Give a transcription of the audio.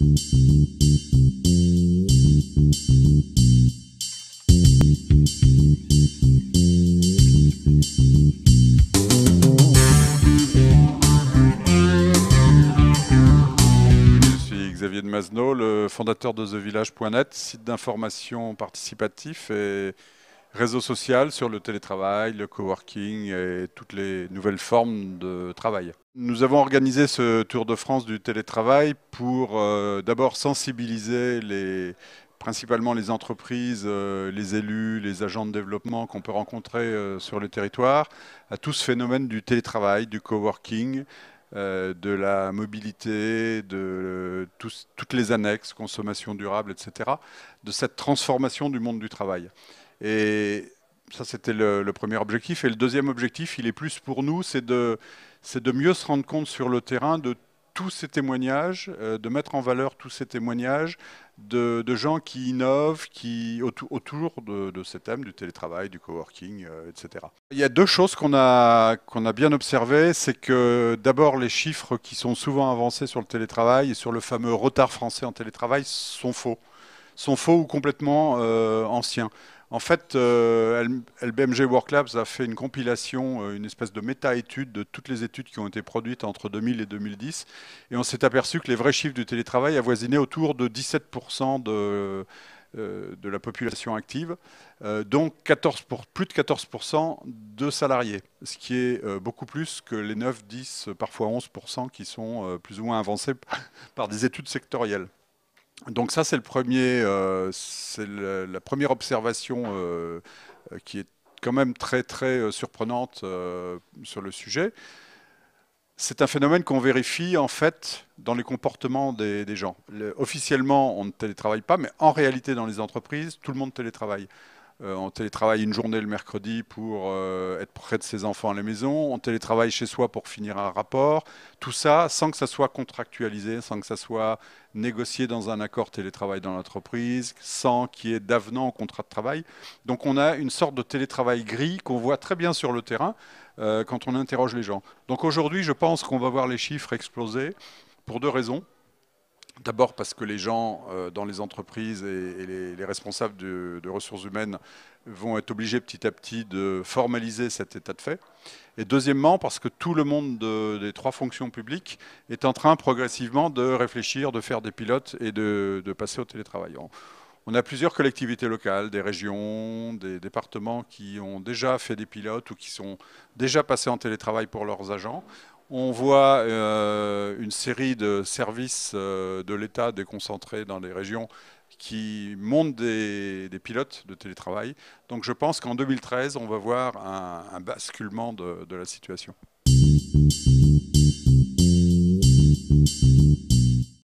Xavier de Masneau, le fondateur de TheVillage.net, site d'information participatif et réseau social sur le télétravail, le coworking et toutes les nouvelles formes de travail. Nous avons organisé ce Tour de France du télétravail pour d'abord sensibiliser principalement les entreprises, les élus, les agents de développement qu'on peut rencontrer sur le territoire à tout ce phénomène du télétravail, du coworking, de la mobilité, de toutes les annexes, consommation durable, etc., de cette transformation du monde du travail. Et ça, c'était le premier objectif. Et le deuxième objectif, il est plus pour nous, c'est de mieux se rendre compte sur le terrain de tous ces témoignages, de mettre en valeur tous ces témoignages de gens qui innovent, autour de ces thèmes du télétravail, du coworking, etc. Il y a deux choses qu'on a bien observées, c'est que d'abord les chiffres qui sont souvent avancés sur le télétravail et sur le fameux retard français en télétravail sont faux ou complètement anciens. En fait, LBMG WorkLabs a fait une compilation, une espèce de méta-étude de toutes les études qui ont été produites entre 2000 et 2010. Et on s'est aperçu que les vrais chiffres du télétravail avoisinaient autour de 17% de la population active, donc plus de 14% de salariés, ce qui est beaucoup plus que les 9, 10, parfois 11% qui sont plus ou moins avancés par des études sectorielles. Donc ça, c'est la première observation qui est quand même très très surprenante sur le sujet. C'est un phénomène qu'on vérifie en fait dans les comportements des gens. Officiellement, on ne télétravaille pas, mais en réalité, dans les entreprises, tout le monde télétravaille. On télétravaille une journée le mercredi pour être près de ses enfants à la maison. On télétravaille chez soi pour finir un rapport. Tout ça sans que ça soit contractualisé, sans que ça soit négocié dans un accord télétravail dans l'entreprise, sans qu'il y ait d'avenant au contrat de travail. Donc on a une sorte de télétravail gris qu'on voit très bien sur le terrain quand on interroge les gens. Donc aujourd'hui, je pense qu'on va voir les chiffres exploser pour deux raisons. D'abord parce que les gens dans les entreprises et les responsables de ressources humaines vont être obligés petit à petit de formaliser cet état de fait. Et deuxièmement parce que tout le monde des trois fonctions publiques est en train progressivement de réfléchir, de faire des pilotes et de passer au télétravail. On a plusieurs collectivités locales, des régions, des départements qui ont déjà fait des pilotes ou qui sont déjà passés en télétravail pour leurs agents. On voit une série de services de l'État déconcentrés dans les régions qui montent des pilotes de télétravail. Donc je pense qu'en 2013, on va voir un basculement de la situation.